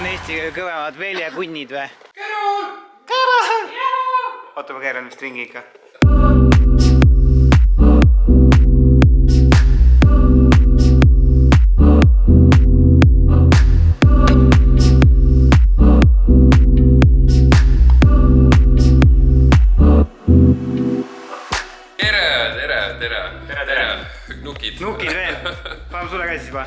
on Eesti kõvemad väljekunnid või? Kerol! Kerol! Oota, ma keeran vist ringi ikka. Tere! Nukid veel? Paneme sulle ka siis juba?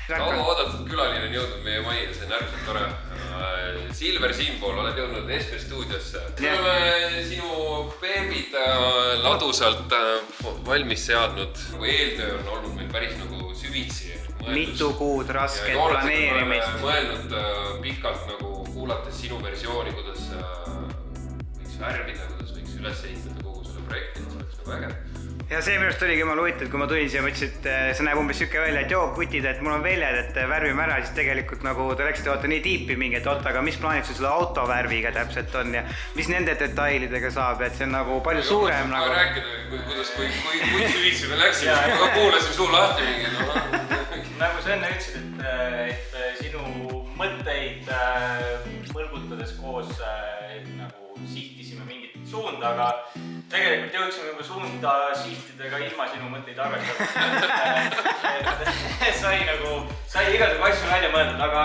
Kaua oodatud külaline on jõudnud meie majja, see on äärmiselt tore. Silver siinpool, oled jõudnud SP stuudiosse. Me oleme sinu beebid ladusalt valmis seadnud. Eeltöö on olnud meil päris nagu süvitsi. Mitu kuud rasket planeerimist. Mõelnud pikalt nagu kuulates sinu versiooni, kuidas võiks värvida, kuidas võiks üles ehitada kogu selle projekti, mis oleks nagu äge. Ja see minust oligi jumala huvitav, kui ma tulin siia, mõtlesin, et see näeb umbes siuke välja, et joo, kutid, et mul on väljad, et värvime ära, siis tegelikult nagu te läksite vaata nii tiipi mingi, et oota, aga mis plaanid sul selle autovärviga täpselt on ja mis nende detailidega saab, et see on nagu palju suurem nagu... rääkida, kuidas, kui süvitsi me läksime, ma kuulasin suu lahti mingi. Nagu sa enne ütlesid, et sinu mõtteid mõlgutades koos nagu sihtisime mingit suunda, aga tegelikult jõudsime juba suunda sihtidega ilma sinu mõtteid arvestada. Sai igasugu asju välja mõeldud, aga...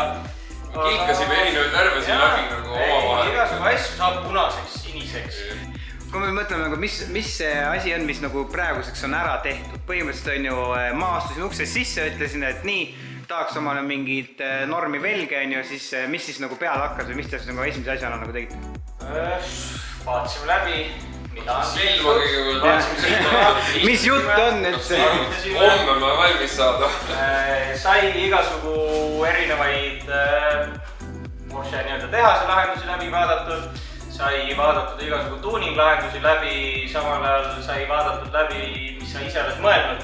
Kilkasime erinevaid värve siin läbi nagu oma vahel. Igasugu asju saab punaseks, siniseks. Kui me mõtleme, nagu, mis see asi on, mis nagu praeguseks on ära tehtud. Põhimõtteliselt on ju, ma astusin uksest sisse, ütlesin, et nii, tahaks omale mingit normi velge, siis mis siis nagu peale hakkas või mis te nagu esimese asjana nagu tegite? Vaatasime läbi. Silma kõigepealt. Mis jutt on, et see? Homme ma valmis saada. Sai igasugu erinevaid Porsche tehase lahendusi läbi vaadatud, sai vaadatud igasugu tuuning lahendusi läbi, samal ajal sai vaadatud läbi, mis sa ise oled mõelnud.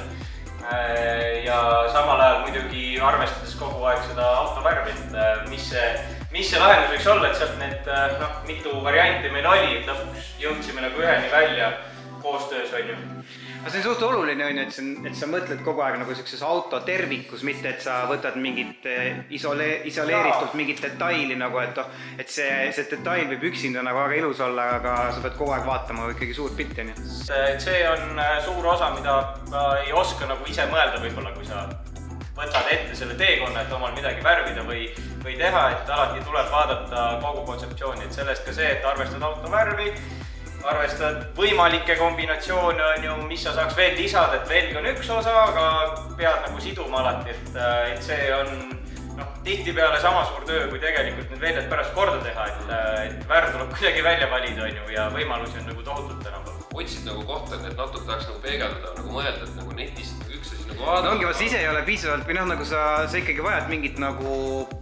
Ja samal ajal muidugi arvestades kogu aeg seda autovärvi, et mis see lahendus võiks olla, et sealt need mitu varianti meil oli, et lõpuks jõudsime nagu üheni välja koostöös, on ju. Aga see on suht oluline, on ju, et sa mõtled kogu aeg nagu sellises auto tervikus, mitte et sa võtad mingit isoleeritult mingit detaili, nagu, et see detail võib üksinda nagu väga ilus olla, aga sa pead kogu aeg vaatama ikkagi suurt pilti, on ju. See on suur osa, mida ei oska nagu ise mõelda võib-olla, kui sa võtad ette selle teekonna, et omal midagi värvida või teha, et alati tuleb vaadata kogu kontseptsiooni, et sellest ka see, et arvestad auto värvi, arvestad võimalikke kombinatsioone, on ju, mis sa saaks veel lisada, et velg on üks osa, aga pead nagu siduma alati, et see on tihtipeale sama suur töö, kui tegelikult need väljad pärast korda teha, et värv tuleb kuidagi välja valida, on ju, ja võimalusi on nagu tohutult enam. Otsid nagu kohta, et natuke tahaks nagu peegeldada, nagu mõelda, et nagu netist üks asi nagu vaadata. No ongi, ise ei ole piisavalt, või nagu sa ikkagi vajad mingit nagu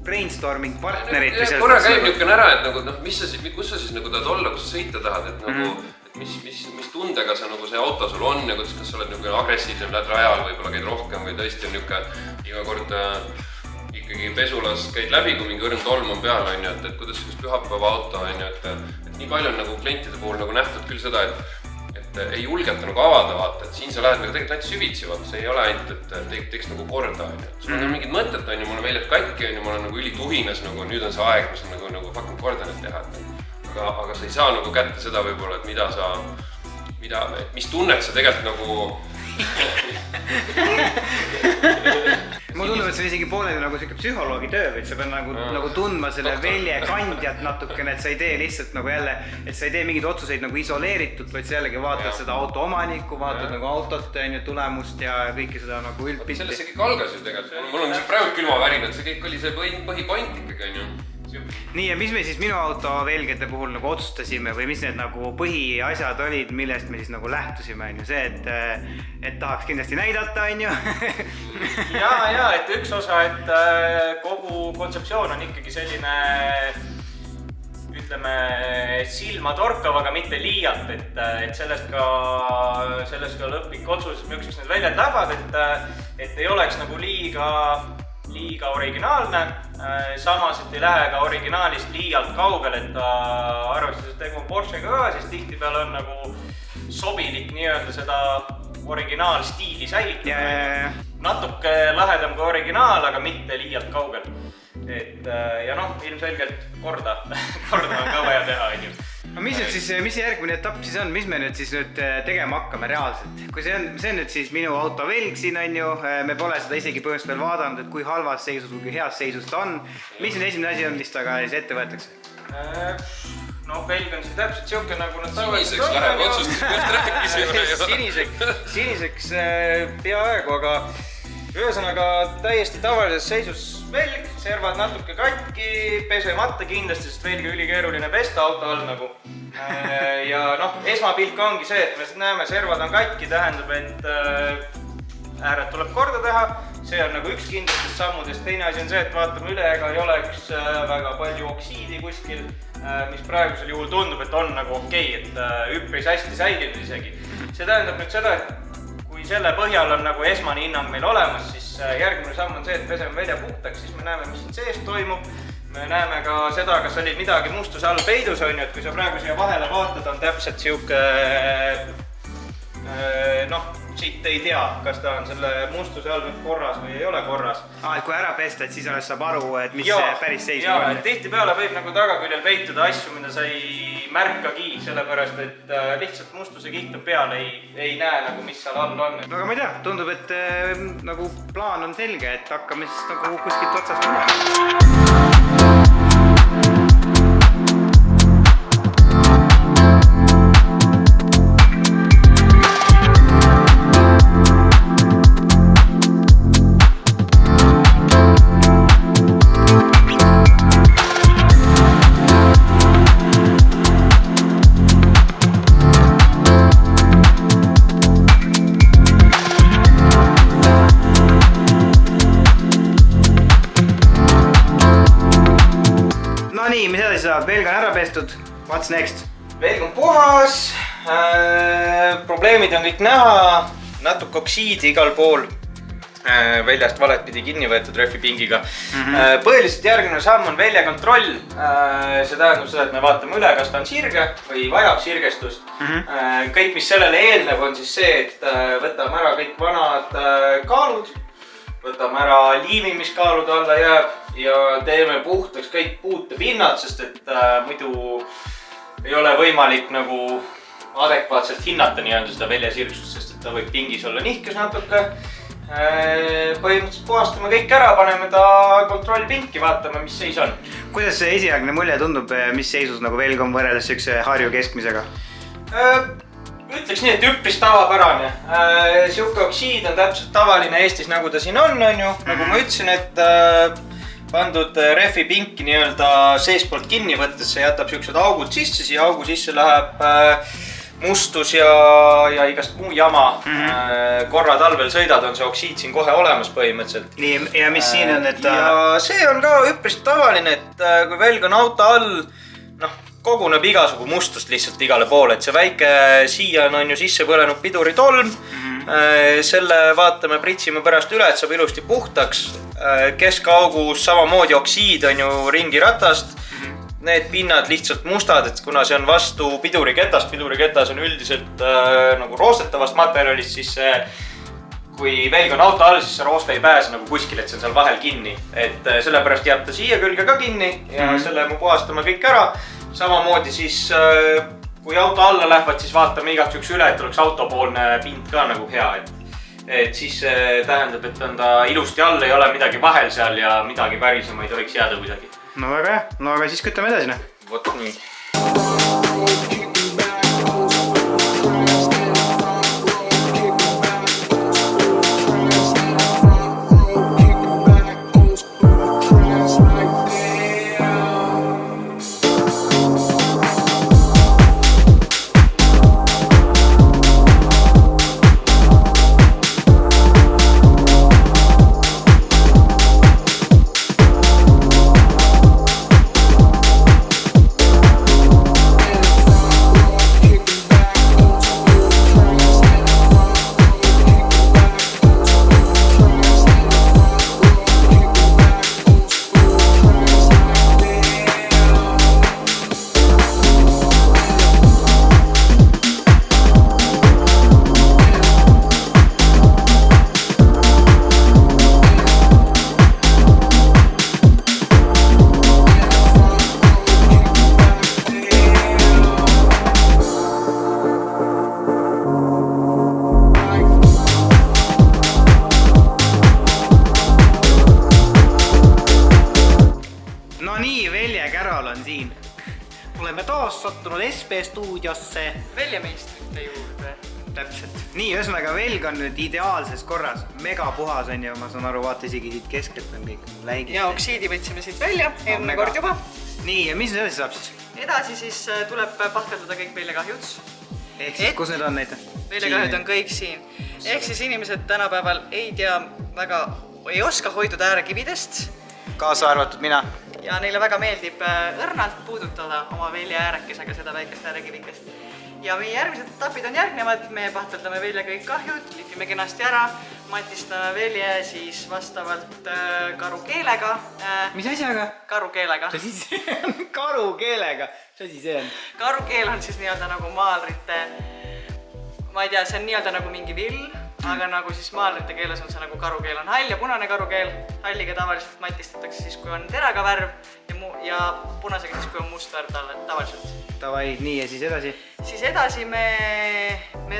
brainstorming partnerit. Korra käib niisugune ära, et nagu, kus sa siis nagu tahad olla, kus sa sõita tahad, et nagu, mis tundega sa nagu see auto sul on ja kas sa oled nagu agressiivsem, lähed rajal, võib-olla käid rohkem või tõesti on niisugune iga kord ikkagi pesulas käid läbi, kui mingi õrn tolm on peal, on ju, et kuidas sellist pühapäeva auto, on ju, et nii palju on nagu klientide puhul nagu nähtud küll seda, et ei julgeta nagu avada, vaata, et siin sa lähed nagu tegelikult lähed süvitsi, vaata, see ei ole ainult, et teeks nagu korda, on ju. Sul on mingid mõtted, on ju, mul on väljad katki, on ju, mul on nagu ülituhines, nagu nüüd on see aeg, mis on nagu fucking korda nüüd teha, aga sa ei saa nagu kätte seda võib-olla, et mis tunnet sa tegelikult nagu... Mulle tundub, et see on isegi pooleli nagu selline psühholoogi töö, et sa pead nagu tundma selle velje kandjat natukene, et sa ei tee lihtsalt nagu jälle, et sa ei tee mingeid otsuseid nagu isoleeritult, vaid sa jällegi vaatad seda auto omanikku, vaatad nagu autot, tulemust ja kõike seda nagu üldpilti. Sellest see kõik algas ju tegelikult. Mul on praegu külmavärinad, see kõik oli see põhipoint ikkagi, on ju. Nii, ja mis me siis minu auto velgede puhul nagu otsustasime või mis need nagu põhiasjad olid, millest me siis nagu lähtusime, on ju see, et tahaks kindlasti näidata, on ju. Ja, et üks osa, et kogu kontseptsioon on ikkagi selline, ütleme, silmatorkav, aga mitte liialt, et sellest ka lõplik otsus, milliseks need väljad lähevad, et ei oleks nagu liiga originaalne, samas, et ei lähe ka originaalist liialt kaugel, et arvestades, et tegu on Porschega ka, siis tihtipeale on nagu sobilik nii-öelda seda originaalstiili säilitada. Natuke lahedam kui originaal, aga mitte liialt kaugel. et ja noh, ilmselgelt korda on ka vaja teha, on ju. No mis järgmine etapp siis on, mis me nüüd siis tegema hakkame reaalselt? Kui see on nüüd siis minu auto velg siin on ju, me pole seda isegi põhimõtteliselt veel vaadanud, et kui halvas seisus või kui heas seisus ta on. Mis nüüd esimene asi on, mis taga siis ette võetakse? No velg on siin täpselt siuke nagu nad siniseks läheb otsustusest rääkisime. Siniseks peaaegu, aga ühesõnaga täiesti tavalises seisus velg, servad natuke katki, pesemata kindlasti, sest velgi ülikeeruline pesta auto all nagu. Ja noh, esmapilk ongi see, et me näeme, servad on katki, tähendab, et ääred tuleb korda teha. See on nagu üks kindlastest sammudest. Teine asi on see, et vaatame üle, ega ei oleks väga palju oksiidi kuskil, mis praegusel juhul tundub, et on nagu okei, et üpris hästi säilinud isegi. See tähendab nüüd seda, et kui selle põhjal on nagu esmane hinnang meil olemas, siis järgmine samm on see, et peseme välja puhtaks, siis me näeme, mis siin sees toimub. Me näeme ka seda, kas oli midagi mustuse all peidus on ju, et kui sa praegu siia vahele vaatad, on täpselt siuke, noh, siit ei tea, kas ta on selle mustuse all nüüd korras või ei ole korras. Et kui ära pesta, et siis alles saab aru, et mis päris seis on. Tihti peale võib nagu tagaküljel peituda asju, mida sa ei märkagi, sellepärast, et lihtsalt mustuse kiht on peal, ei näe nagu, mis seal all on. Aga ma ei tea, tundub, et nagu plaan on selge, et hakkame siis nagu kuskilt otsast minema. Velg on ära pestud, what's next? Velg on puhas, probleemid on kõik näha, natuke oksiidi igal pool, väljast valet pidi kinni võetud rehvipingiga. Põhiliselt järgmine samm on väljakontroll, see tähendab seda, et me vaatame üle, kas ta on sirge või vajab sirgestust. Kõik, mis sellele eelnev on siis see, et võtame ära kõik vanad kaalud, võtame ära liimi, mis kaalude alla jääb ja teeme puhtaks kõik puutepinnad, sest et muidu ei ole võimalik nagu adekvaatselt hinnata nii-öelda seda väljasirgsust, sest et ta võib pingis olla nihkes natuke. Põhimõtteliselt puhastame kõik ära, paneme ta kontrollpinki, vaatame, mis seis on. Kuidas see esialgne mulje tundub, mis seisus nagu velg on võrreldes üks Harju keskmisega? Ütleks nii, et üpris tavapärane. Siuke oksiid on täpselt tavaline Eestis, nagu ta siin on ju. Nagu ma ütlesin, et pandud rehvipinki nii-öelda seespoolt kinni võttes, see jätab siuksed augud sisse, siia augu sisse läheb mustus ja igast muu jama. Korra talvel sõidad, on see oksiid siin kohe olemas põhimõtteliselt. Nii, ja mis siin on, et ja see on ka üpris tavaline, et kui velg on auto all, koguneb igasugu mustust lihtsalt igale poole, et see väike siia on ju sisse põlenud piduritolm. Selle vaatame, pritsime pärast üle, et saab ilusti puhtaks. Keskaugus samamoodi oksiid on ju ringi ratast. Need pinnad lihtsalt mustad, et kuna see on vastu piduriketas on üldiselt nagu roostetavast materjalist, siis kui velg on auto all, siis see rooste ei pääse nagu kuskil, et see on seal vahel kinni. Et sellepärast jääb ta siia külge ka kinni ja selle me puhastame kõik ära. Samamoodi siis, kui auto alla lähevad, siis vaatame igaks üks üle, et oleks autopoolne pind ka nagu hea. Et siis tähendab, et on ta ilusti all, ei ole midagi vahel seal ja midagi pärisema ei tohiks jääda kuidagi. No väga hea, no aga siis kütame edasi. Vot nii. taas sattunud SP stuudiosse. Väljameistrite juurde. Täpselt. Nii, ühesõnaga velg on nüüd ideaalses korras. Mega puhas on ju, ma saan aru, vaata isegi siit keskelt on kõik läigid. Ja oksiidi võtsime siit välja, eelmine kord juba. Nii, ja mis nüüd edasi saab siis? Edasi siis tuleb pahteldada kõik veljekahjud. Ehk siis, kus need on neid? Veljekahjud on kõik siin. Ehk siis inimesed tänapäeval ei tea väga, ei oska hoiduda äärekividest. Kaasa arvatud mina. Ja neile väga meeldib õrnalt puudutada oma velja äärekesega seda väikest äärekivikest. Ja meie järgmised etapid on järgnevad, me pahteldame velja kõik kahjud, lihvime kenasti ära, matistame velje siis vastavalt karukeelega. Mis asjaga? Karukeelega. Karukeelega? Mis asi see on? Karukeel on siis nii-öelda nagu maalrite, ma ei tea, see on nii-öelda nagu mingi vill, aga nagu siis maalrite keeles on see nagu karukeel on hall ja punane karukeel. Halliga tavaliselt matistatakse siis, kui on teraga värv ja punasega siis, kui on must värv tavaliselt. Tavai, nii ja siis edasi? Siis edasi me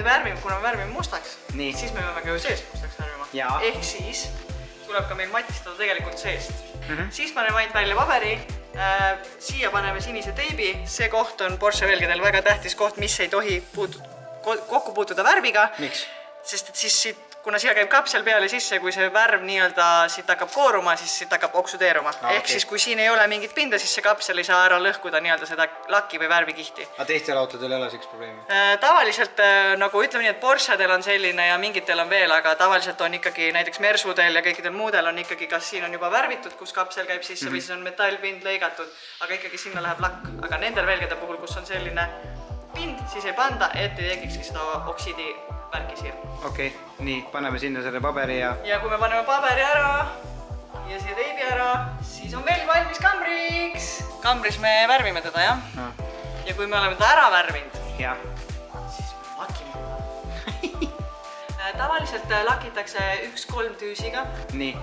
värvime, kuna me värvime mustaks, nii. siis me peame ka ju seest mustaks värvima. Ehk siis tuleb ka meil matistada tegelikult seest. Siis paneme ainult välja paberi, siia paneme sinise teibi, see koht on Porsche velgedel väga tähtis koht, mis ei tohi kokku puutuda värviga. Miks? Sest et siis siit, kuna siia käib kapsel peale sisse, kui see värv nii-öelda siit hakkab kooruma, siis siit hakkab oksudeeruma. Ehk siis kui siin ei ole mingit pinda, siis see kapsel ei saa ära lõhkuda nii-öelda seda laki või värvikihti. Aga teistel autodel ei ole selleks probleemi? Tavaliselt, nagu ütleme nii, et Porschedel on selline ja mingitel on veel, aga tavaliselt on ikkagi näiteks Mersudel ja kõikidel muudel on ikkagi, kas siin on juba värvitud, kus kapsel käib sisse või siis on metallpind lõigatud, aga ikkagi sinna läheb lakk. Aga nendel velgede puhul, kus on selline pind, siis ei panda, et ei tekikski seda oksiidi värki siia. Okei, nii, paneme sinna selle paberi ja... Ja kui me paneme paberi ära ja siia teibi ära, siis on veel valmis kambriks. Kambris me värvime teda, jah? Ja kui me oleme teda ära värvinud, siis me lakime teda. Tavaliselt lakitakse 1-3 tüüsiga. Nii.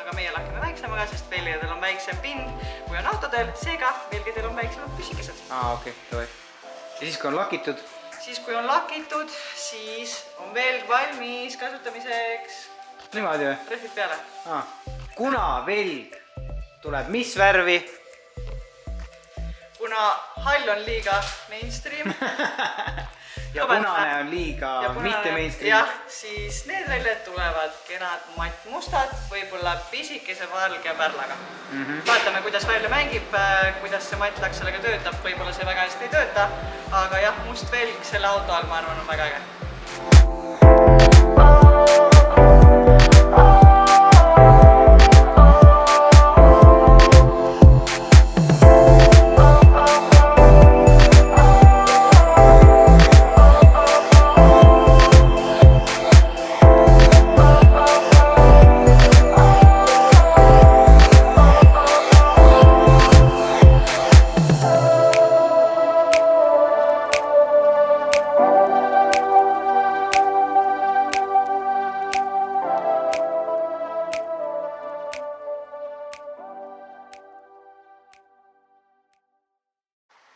Aga meie lakime väiksemaga, sest velgedel on väiksem pind, kui on autodel, seega velgedel on väiksemad püsikesed. Okei, tõe. Ja siis, kui on lakitud? Siis, kui on lakitud, siis on velg valmis kasutamiseks. Niimoodi või? Rehvid peale. Kuna velg tuleb mis värvi? Kuna hall on liiga mainstream. Ja punane on liiga mitte mainstream. Jah, siis need väljad tulevad kenad mattmustad, võib-olla pisikese valge pärlaga. Vaatame, kuidas välja mängib, kuidas see mattlak sellega töötab, võib-olla see väga hästi ei tööta, aga jah, must velg selle auto all, ma arvan, on väga äge.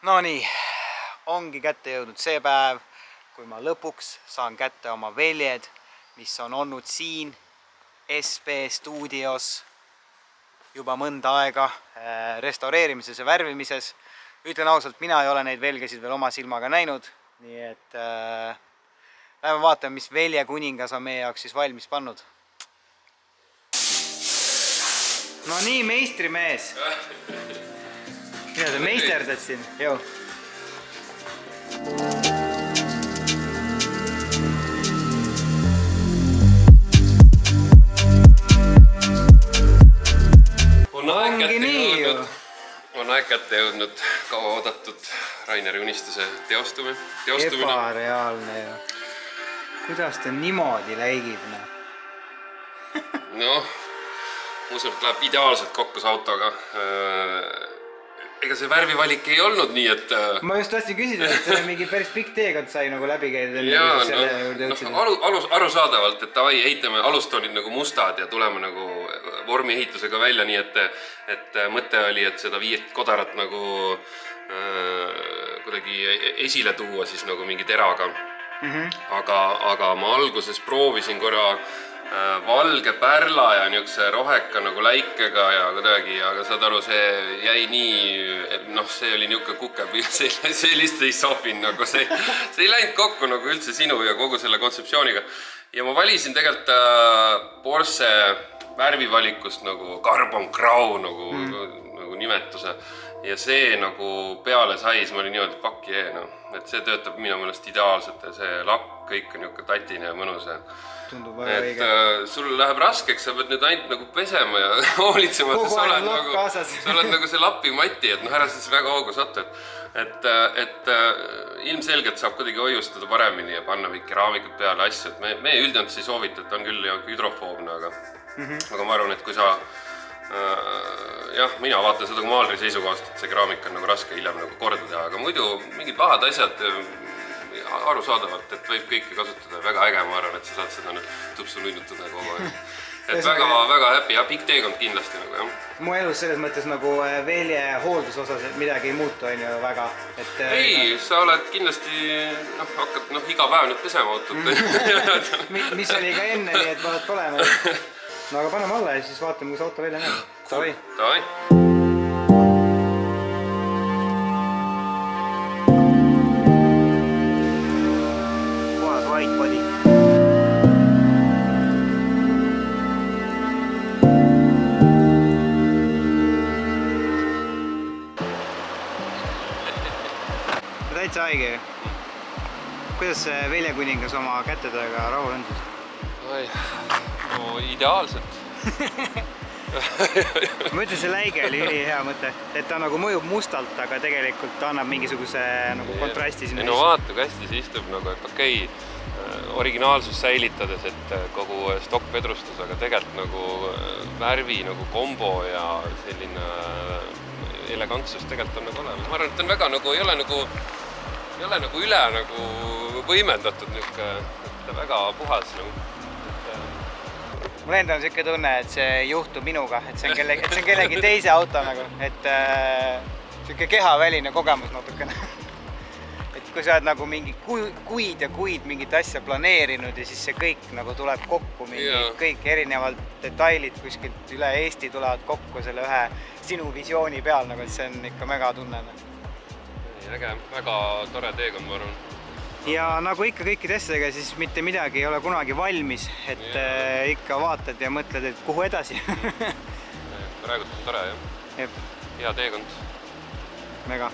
No nii, ongi kätte jõudnud see päev, kui ma lõpuks saan kätte oma veljed, mis on olnud siin SP stuudios juba mõnda aega restaureerimises ja värvimises. Ütlen ausalt, mina ei ole neid velgesid veel oma silmaga näinud, nii et lähme vaatame, mis veljekuningas on meie jaoks siis valmis pannud. No nii, meistrimees! Mida sa meisterdad siin? Joo. On aeg kätte jõudnud kaua oodatud Raineri unistuse teostumine. Ebareaalne ju. Kuidas ta niimoodi läigib? Noh, ma usun, et läheb ideaalselt kokku see autoga. Ega see värvivalik ei olnud nii, et... Ma just tahtsin küsida, et see mingi päris pikk teekond sai nagu läbi käidud. Arusaadavalt, et tavai ehitame, alust olid nagu mustad ja tuleme nagu vormiehitusega välja, nii et mõte oli, et seda 5 kodarat nagu kuidagi esile tuua siis nagu mingi teraga. Aga ma alguses proovisin korra valge pärla ja niisuguse roheka nagu läikega ja kuidagi, aga saad aru, see jäi nii, noh, see oli niisugune kukepiir, sellist ei sobinud nagu, see ei läinud kokku nagu üldse sinu ja kogu selle kontseptsiooniga. Ja ma valisin tegelikult Porsche värvivalikust nagu Carbon Grau nagu nimetuse ja see nagu peale sai, siis ma olin niimoodi, fuck yeah, no. Et see töötab minu mõnest ideaalselt ja see lakk kõik on niisugune tatine ja mõnus. Tundub väga õige. Sul läheb raskeks, sa pead nüüd ainult nagu pesema ja hoolitsema, et sa oled nagu see lapimati, et ära siis väga hoogu sattu. Et ilmselgelt saab kuidagi hoiustada paremini ja panna mingi keraamikud peale asju. Me üldjant ei soovita, et ta on küll hüdrofoobne, aga ma arvan, et kui sa jah, mina vaatan seda kui maalri seisukohast, et see keraamik on nagu raske hiljem nagu korda teha, aga muidu mingid pahad asjad arusaadavalt, et võib kõike kasutada. Väga äge, ma arvan, et sa saad seda nüüd tupsu linnutada kogu aeg. Et väga happy ja pikk teekond kindlasti nagu, jah. Mu elus selles mõttes nagu velje hooldus osas midagi ei muutu, on ju väga. Ei, sa oled kindlasti, hakkad iga päev nüüd pesema autot. Mis oli ka enne, nii et vaat olema. No aga paneme alla ja siis vaatame, kus auto välja näeb. Davai. Puhas white body. Täitsa haige. Kuidas Veljekuningas oma kätedega rahul on siis? No ideaalselt. Ma ütlen, see läige oli hea mõte, et ta nagu mõjub mustalt, aga tegelikult ta annab mingisuguse nagu kontrasti sinna. No vaata, kui hästi see istub, et okei, originaalsus säilitades, et kogu stokkpedrustus, aga tegelikult nagu värvi nagu kombo ja selline elegantsus tegelikult on nagu olemas. Ma arvan, et ta on väga nagu, ei ole nagu üle nagu võimendatud niisugune väga puhas nagu. Mul endal on siuke tunne, et see ei juhtu minuga, et see on kellegi teise auto nagu, et siuke kehaväline kogemus natukene. Et kui sa oled nagu mingi kuid ja kuid mingit asja planeerinud ja siis see kõik nagu tuleb kokku, kõik erinevad detailid kuskilt üle Eesti tulevad kokku selle ühe sinu visiooni peal, nagu see on ikka mega tunne. Äge, väga tore teekond, ma arvan. Ja nagu ikka kõikide asjadega, siis mitte midagi ei ole kunagi valmis, et ikka vaatad ja mõtled, et kuhu edasi. Praegult on tore, jah. Hea teekond. Mega.